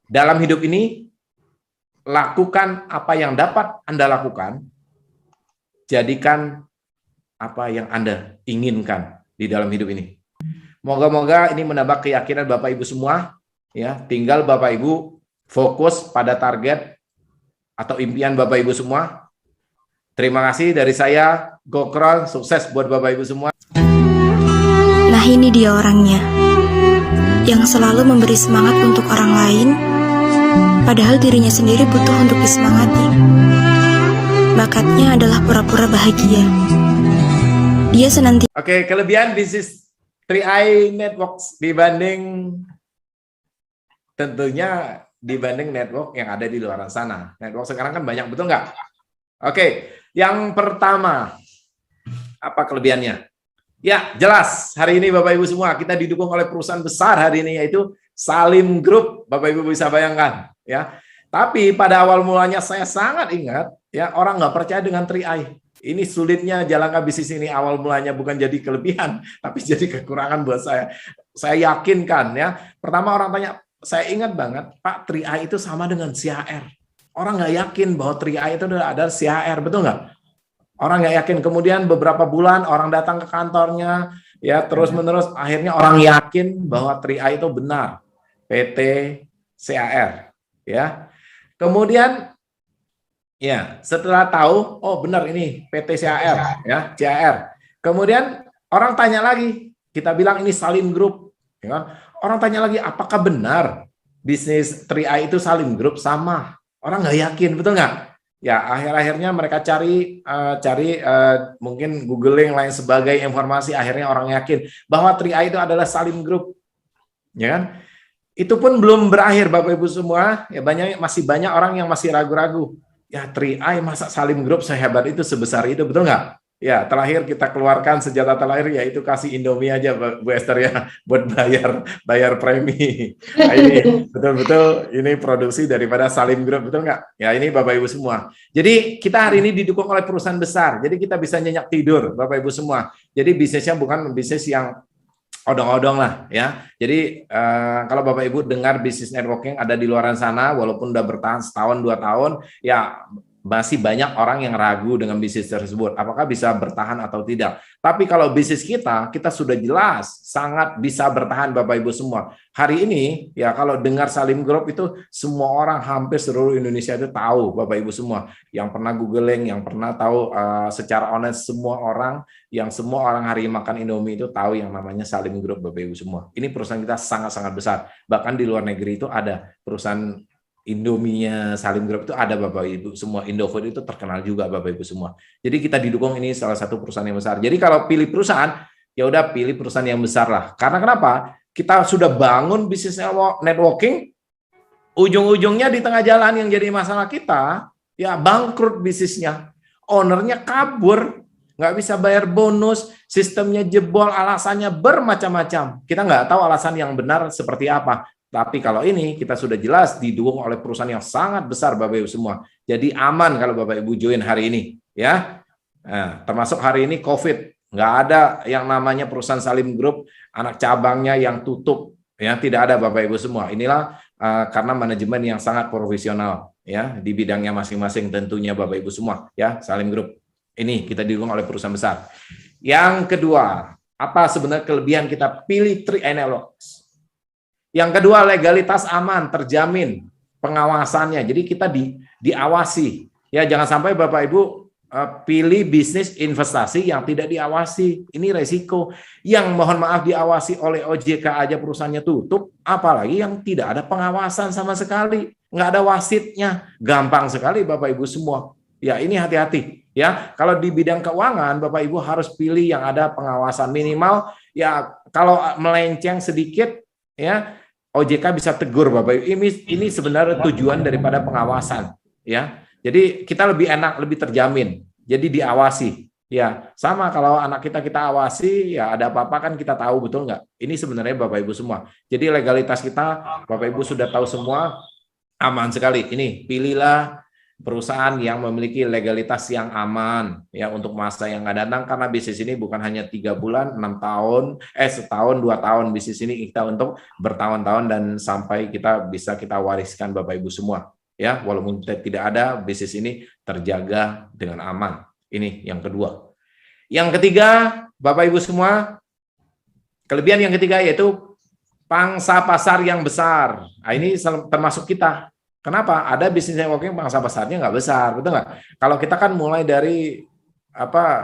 Dalam hidup ini, lakukan apa yang dapat Anda lakukan, jadikan apa yang Anda inginkan di dalam hidup ini. Moga-moga ini menambah keyakinan Bapak Ibu semua, ya. Tinggal Bapak Ibu fokus pada target atau impian Bapak Ibu semua. Terima kasih dari saya, Gokron, sukses buat Bapak Ibu semua. Nah, ini dia orangnya, yang selalu memberi semangat untuk orang lain, padahal dirinya sendiri butuh untuk disemangati. Bakatnya adalah pura-pura bahagia. Dia senantiasa... Oke, kelebihan bisnis 3i Networks tentunya dibanding network yang ada di luar sana. Network sekarang kan banyak, betul nggak? Oke, yang pertama, apa kelebihannya? Ya, jelas. Hari ini Bapak Ibu semua, kita didukung oleh perusahaan besar hari ini, yaitu Salim Group. Bapak Ibu bisa bayangkan, ya. Tapi pada awal mulanya saya sangat ingat, ya, orang nggak percaya dengan 3i. Ini sulitnya jalankan bisnis ini. Awal mulanya bukan jadi kelebihan, tapi jadi kekurangan buat saya. Saya yakinkan, ya. Pertama orang tanya, saya ingat banget, Pak, 3i itu sama dengan CHR. Orang nggak yakin bahwa 3i itu ada CHR, betul nggak? Orang nggak yakin. Kemudian beberapa bulan orang datang ke kantornya, ya, terus-menerus akhirnya orang yakin bahwa 3i itu benar, PT CHR, ya. Kemudian, ya, setelah tahu, oh benar ini PT CHR, ya, CHR. Kemudian orang tanya lagi, kita bilang ini Salim Group, ya kan? Orang tanya lagi, apakah benar bisnis 3i itu Salim Group? Sama. Orang nggak yakin, betul nggak? Ya, akhir-akhirnya mereka cari mungkin googling lain sebagai informasi, akhirnya orang yakin bahwa 3i itu adalah Salim Group, ya kan? Itu pun belum berakhir, Bapak Ibu semua, ya, masih banyak orang yang masih ragu-ragu. Ya, 3i masa Salim Group sehebat itu, sebesar itu, betul nggak? Ya, terakhir kita keluarkan senjata terakhir, yaitu kasih Indomie aja, Bu Esther, ya, buat bayar premi. Nah, ini betul-betul ini produksi daripada Salim Group, betul nggak? Ya, ini Bapak Ibu semua. Jadi kita hari ini didukung oleh perusahaan besar, jadi kita bisa nyenyak tidur, Bapak Ibu semua. Jadi bisnisnya bukan bisnis yang odong-odong lah, ya. Jadi kalau Bapak Ibu dengar bisnis networking ada di luar sana, walaupun udah bertahan setahun 2 tahun, ya masih banyak orang yang ragu dengan bisnis tersebut, apakah bisa bertahan atau tidak. Tapi kalau bisnis kita sudah jelas sangat bisa bertahan, Bapak Ibu semua. Hari ini, ya, kalau dengar Salim Group itu semua orang hampir seluruh Indonesia itu tahu, Bapak Ibu semua. Yang pernah googling, yang pernah tahu secara online, semua orang hari makan Indomie itu tahu yang namanya Salim Group, Bapak Ibu semua. Ini perusahaan kita sangat-sangat besar. Bahkan di luar negeri itu ada perusahaan Indomie-nya Salim Group, itu ada, Bapak Ibu semua. Indofood itu terkenal juga, Bapak Ibu semua. Jadi kita didukung, ini salah satu perusahaan yang besar. Jadi kalau pilih perusahaan, ya udah pilih perusahaan yang besar lah. Karena kenapa? Kita sudah bangun bisnis networking, ujung-ujungnya di tengah jalan yang jadi masalah kita, ya bangkrut bisnisnya. Ownernya kabur, nggak bisa bayar bonus, sistemnya jebol, alasannya bermacam-macam. Kita nggak tahu alasan yang benar seperti apa. Tapi kalau ini kita sudah jelas didukung oleh perusahaan yang sangat besar, Bapak Ibu semua. Jadi aman kalau Bapak Ibu join hari ini, ya. Nah, termasuk hari ini COVID, nggak ada yang namanya perusahaan Salim Group anak cabangnya yang tutup, ya, tidak ada, Bapak Ibu semua. Inilah karena manajemen yang sangat profesional, ya, di bidangnya masing-masing tentunya, Bapak Ibu semua, ya. Salim Group ini kita didukung oleh perusahaan besar. Yang kedua, apa sebenarnya kelebihan kita pilih 3i Networks? Yang kedua, legalitas aman, terjamin pengawasannya. Jadi kita diawasi. Ya, jangan sampai Bapak Ibu pilih bisnis investasi yang tidak diawasi. Ini resiko. Yang mohon maaf diawasi oleh OJK aja perusahaannya tutup, apalagi yang tidak ada pengawasan sama sekali. Nggak ada wasitnya. Gampang sekali, Bapak Ibu semua. Ya, ini hati-hati. Ya, kalau di bidang keuangan, Bapak Ibu harus pilih yang ada pengawasan minimal. Ya, kalau melenceng sedikit, ya, OJK bisa tegur, Bapak Ibu. Ini sebenarnya tujuan daripada pengawasan, ya. Jadi kita lebih enak, lebih terjamin. Jadi diawasi, ya. Sama kalau anak kita awasi, ya ada apa-apa kan kita tahu, betul nggak? Ini sebenarnya Bapak Ibu semua. Jadi legalitas kita, Bapak Ibu sudah tahu semua, aman sekali. Ini pilihlah perusahaan yang memiliki legalitas yang aman ya untuk masa yang akan datang, karena bisnis ini bukan hanya 3 bulan, 6 tahun, setahun, 2 tahun, bisnis ini kita untuk bertahun-tahun dan sampai kita bisa kita wariskan Bapak Ibu semua ya, walaupun tidak ada, bisnis ini terjaga dengan aman. Ini yang kedua. Yang ketiga, Bapak Ibu semua, kelebihan yang ketiga yaitu pangsa pasar yang besar. Nah, ini termasuk kita. Kenapa? Ada bisnis networking pangsa pasarnya nggak besar, betul nggak? Kalau kita kan mulai dari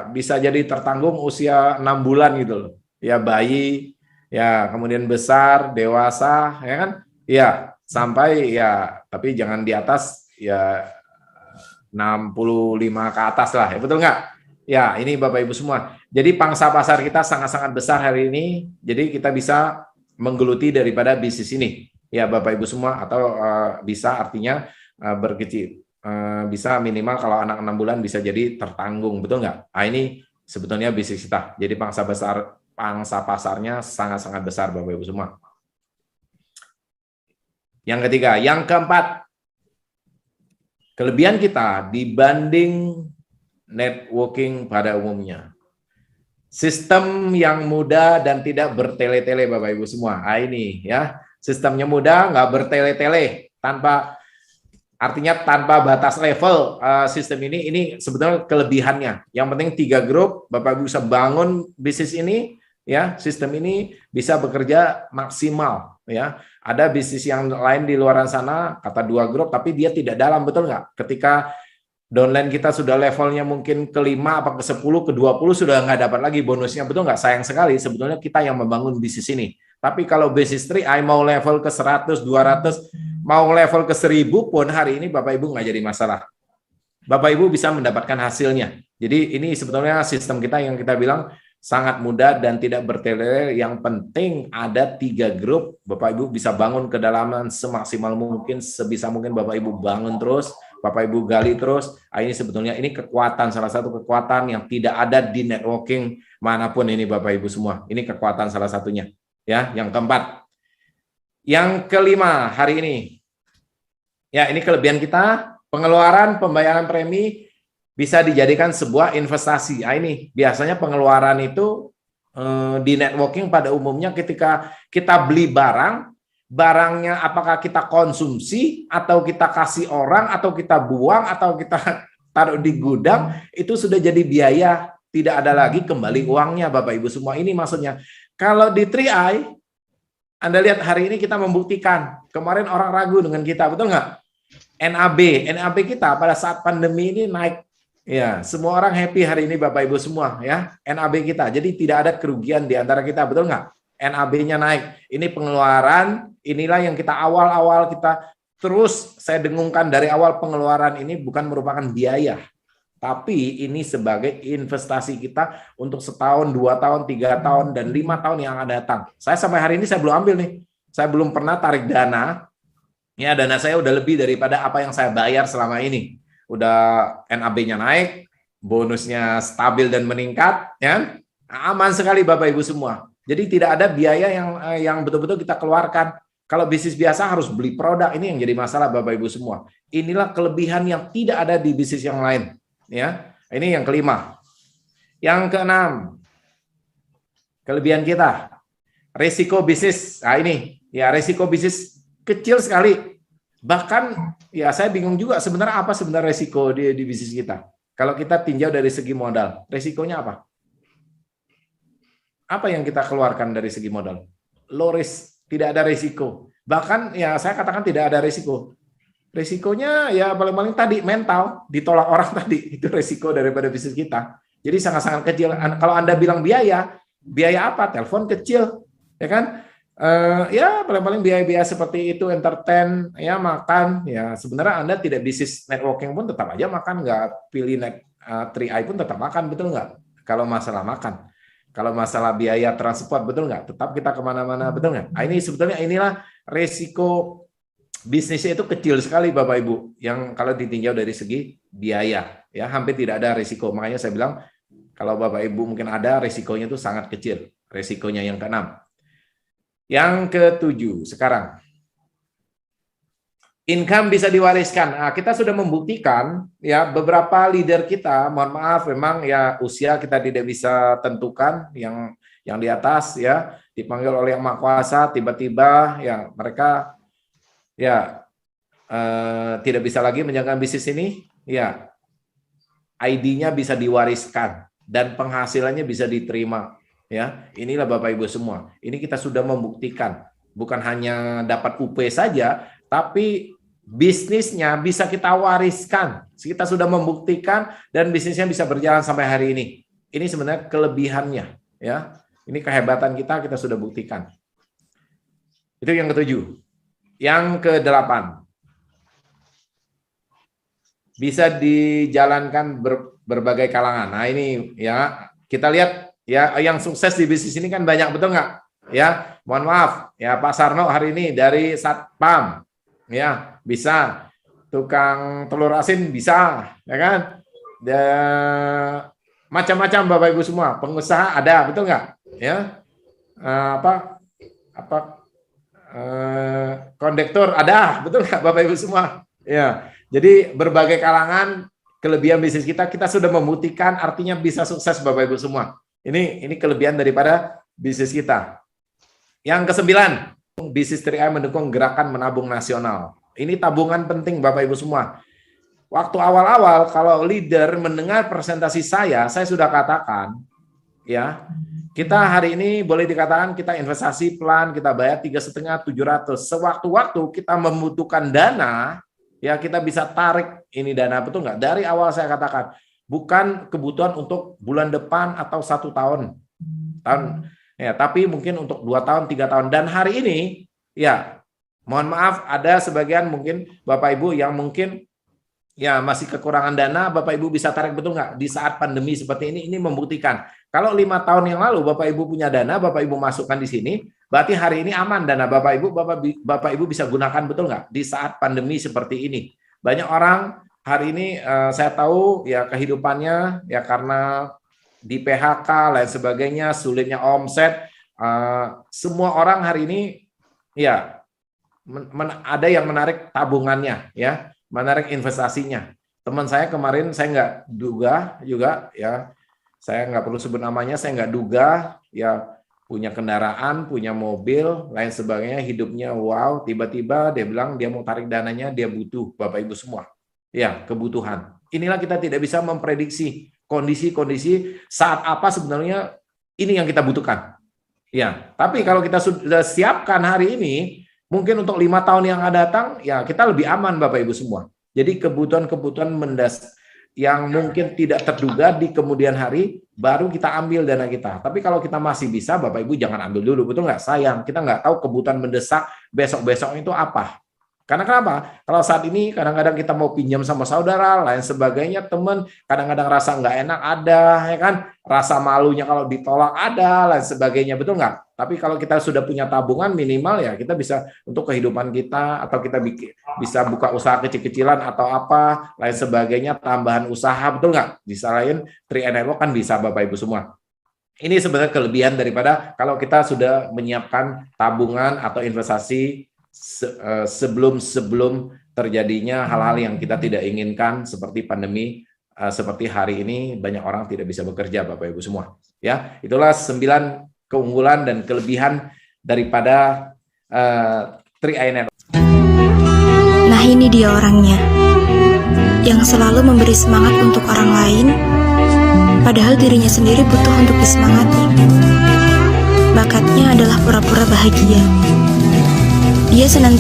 bisa jadi tertanggung usia 6 bulan gitu loh. Ya bayi, ya kemudian besar, dewasa, ya kan? Ya, sampai ya, tapi jangan di atas ya 65 ke atas lah, ya betul nggak? Ya, ini Bapak Ibu semua. Jadi pangsa pasar kita sangat-sangat besar hari ini. Jadi kita bisa menggeluti daripada bisnis ini. Ya Bapak Ibu semua, atau bisa artinya berkecil. Bisa minimal kalau anak 6 bulan bisa jadi tertanggung, betul nggak? Nah, ini sebetulnya bisnis kita. Jadi pangsa pasarnya sangat-sangat besar Bapak Ibu semua. Yang ketiga, yang keempat, kelebihan kita dibanding networking pada umumnya. Sistem yang mudah dan tidak bertele-tele Bapak Ibu semua. Nah, ini ya, sistemnya mudah, nggak bertele-tele, artinya tanpa batas level. Sistem ini sebetulnya kelebihannya. Yang penting 3 grup, Bapak Ibu bisa bangun bisnis ini, ya, sistem ini bisa bekerja maksimal, ya. Ada bisnis yang lain di luar sana, kata 2 grup, tapi dia tidak dalam, betul nggak? Ketika downline kita sudah levelnya mungkin ke-5, apa ke-10, ke-20, sudah nggak dapat lagi bonusnya, betul nggak? Sayang sekali, sebetulnya kita yang membangun bisnis ini. Tapi kalau bisnis 3i mau level ke 100, 200, mau level ke 1000 pun hari ini Bapak Ibu nggak jadi masalah. Bapak Ibu bisa mendapatkan hasilnya. Jadi ini sebetulnya sistem kita yang kita bilang sangat mudah dan tidak bertele. Yang penting ada 3 grup, Bapak Ibu bisa bangun kedalaman semaksimal mungkin, sebisa mungkin Bapak Ibu bangun terus, Bapak Ibu gali terus. Ini sebetulnya ini kekuatan, salah satu kekuatan yang tidak ada di networking manapun ini Bapak Ibu semua. Ini kekuatan salah satunya. Ya, yang keempat. Yang kelima hari ini. Ya, ini kelebihan kita, pengeluaran pembayaran premi bisa dijadikan sebuah investasi. Ini biasanya pengeluaran itu di networking pada umumnya ketika kita beli barangnya apakah kita konsumsi atau kita kasih orang atau kita buang atau kita taruh di gudang, itu sudah jadi biaya, tidak ada lagi kembali uangnya Bapak Ibu semua. Ini maksudnya. Kalau di 3i, Anda lihat hari ini kita membuktikan. Kemarin orang ragu dengan kita, betul nggak? NAB kita pada saat pandemi ini naik. Ya, semua orang happy hari ini Bapak Ibu semua ya. NAB kita. Jadi tidak ada kerugian di antara kita, betul nggak? NAB-nya naik. Ini pengeluaran, inilah yang kita awal-awal kita terus saya dengungkan dari awal, pengeluaran ini bukan merupakan biaya. Tapi ini sebagai investasi kita untuk setahun, 2 tahun, 3 tahun, dan 5 tahun yang akan datang. Saya sampai hari ini saya belum ambil nih. Saya belum pernah tarik dana. Ya, dana saya udah lebih daripada apa yang saya bayar selama ini. Udah NAB-nya naik, bonusnya stabil dan meningkat, ya. Aman sekali Bapak Ibu semua. Jadi tidak ada biaya yang betul-betul kita keluarkan. Kalau bisnis biasa harus beli produk, ini yang jadi masalah Bapak Ibu semua. Inilah kelebihan yang tidak ada di bisnis yang lain. Ya, ini yang kelima. Yang keenam, kelebihan kita, resiko bisnis. Nah ini, ya resiko bisnis kecil sekali. Bahkan, ya saya bingung juga sebenarnya apa sebenarnya resiko di bisnis kita. Kalau kita tinjau dari segi modal, resikonya apa? Apa yang kita keluarkan dari segi modal? Low risk, tidak ada resiko. Bahkan, ya saya katakan tidak ada resiko. Resikonya ya paling-paling tadi mental, ditolak orang tadi, itu resiko daripada bisnis kita. Jadi sangat-sangat kecil. Kalau Anda bilang biaya apa? Telepon kecil, ya kan? Ya paling-paling biaya-biaya seperti itu, entertain, ya makan, ya sebenarnya Anda tidak bisnis networking pun tetap aja makan, nggak pilih 3i pun tetap makan, betul nggak? Kalau masalah makan. Kalau masalah biaya transport, betul nggak? Tetap kita kemana-mana, betul nggak? Ini sebetulnya inilah resiko bisnisnya itu kecil sekali Bapak Ibu, yang kalau ditinjau dari segi biaya ya hampir tidak ada risiko. Makanya saya bilang kalau Bapak Ibu mungkin ada, risikonya itu sangat kecil. Risikonya yang keenam. Yang ketujuh sekarang, income bisa diwariskan. Nah, kita sudah membuktikan ya beberapa leader kita, mohon maaf memang ya usia kita tidak bisa tentukan, yang di atas ya dipanggil oleh Yang Maha Kuasa, tiba-tiba ya mereka ya tidak bisa lagi menjalankan bisnis ini, ya ID-nya bisa diwariskan dan penghasilannya bisa diterima. Ya, inilah Bapak Ibu semua. Ini kita sudah membuktikan, bukan hanya dapat UP saja, tapi bisnisnya bisa kita wariskan. Kita sudah membuktikan dan bisnisnya bisa berjalan sampai hari ini. Ini sebenarnya kelebihannya, ya. Ini kehebatan kita sudah buktikan. Itu yang ke-7. Yang ke-8. Bisa dijalankan berbagai kalangan. Nah, ini ya, kita lihat ya yang sukses di bisnis ini kan banyak, betul nggak? Ya, mohon maaf, ya Pak Sarno hari ini dari Satpam, ya bisa, tukang telur asin bisa, ya kan? Macam-macam Bapak Ibu semua, pengusaha ada, betul nggak? Ya, kondektur ada, betul nggak Bapak Ibu semua? Ya, jadi berbagai kalangan, kelebihan bisnis kita sudah membuktikan, artinya bisa sukses Bapak Ibu semua. Ini kelebihan daripada bisnis kita. Yang ke-9, bisnis 3i mendukung gerakan menabung nasional. Ini tabungan penting Bapak Ibu semua. Waktu awal-awal kalau leader mendengar presentasi saya sudah katakan, ya, kita hari ini boleh dikatakan kita investasi plan, kita bayar 3,5, 700. Sewaktu-waktu kita membutuhkan dana, ya kita bisa tarik ini dana, betul nggak? Dari awal saya katakan, bukan kebutuhan untuk bulan depan atau 1 tahun, ya, tapi mungkin untuk 2 tahun, 3 tahun. Dan hari ini, ya, mohon maaf, ada sebagian mungkin Bapak Ibu yang mungkin ya masih kekurangan dana, Bapak Ibu bisa tarik, betul nggak? Di saat pandemi seperti ini membuktikan. Kalau 5 tahun yang lalu Bapak Ibu punya dana, Bapak Ibu masukkan di sini, berarti hari ini aman dana Bapak Ibu bisa gunakan, betul nggak? Di saat pandemi seperti ini. Banyak orang hari ini saya tahu ya kehidupannya ya karena di PHK lain sebagainya, sulitnya omset, semua orang hari ini ya ada yang menarik tabungannya, ya menarik investasinya. Teman saya kemarin, saya nggak duga juga, ya saya nggak perlu sebut namanya, saya nggak duga, ya punya kendaraan, punya mobil, lain sebagainya, hidupnya wow, tiba-tiba dia bilang dia mau tarik dananya, dia butuh, Bapak Ibu semua, ya kebutuhan. Inilah kita tidak bisa memprediksi kondisi-kondisi saat apa sebenarnya ini yang kita butuhkan. Ya, tapi kalau kita sudah siapkan hari ini, mungkin untuk 5 tahun yang akan datang, ya kita lebih aman Bapak Ibu semua. Jadi kebutuhan-kebutuhan mendasar yang mungkin tidak terduga di kemudian hari, baru kita ambil dana kita. Tapi kalau kita masih bisa, Bapak Ibu jangan ambil dulu, betul nggak? Sayang, kita nggak tahu kebutuhan mendesak besok-besok itu apa. Karena kenapa? Kalau saat ini kadang-kadang kita mau pinjam sama saudara, lain sebagainya, teman, kadang-kadang rasa nggak enak ada, ya kan? Rasa malunya kalau ditolak ada, lain sebagainya, betul nggak? Tapi kalau kita sudah punya tabungan minimal ya kita bisa untuk kehidupan kita, atau kita bisa buka usaha kecil-kecilan atau apa, lain sebagainya, tambahan usaha, betul nggak? Bisa lain 3i Network kan bisa Bapak Ibu semua. Ini sebenarnya kelebihan daripada kalau kita sudah menyiapkan tabungan atau investasi sebelum terjadinya hal-hal yang kita tidak inginkan seperti pandemi, seperti hari ini banyak orang tidak bisa bekerja Bapak Ibu semua. Ya, itulah 9 keunggulan dan kelebihan daripada 3i Network. Nah, ini dia orangnya yang selalu memberi semangat untuk orang lain, padahal dirinya sendiri butuh untuk disemangati. Bakatnya adalah pura-pura bahagia. Dia senantiasa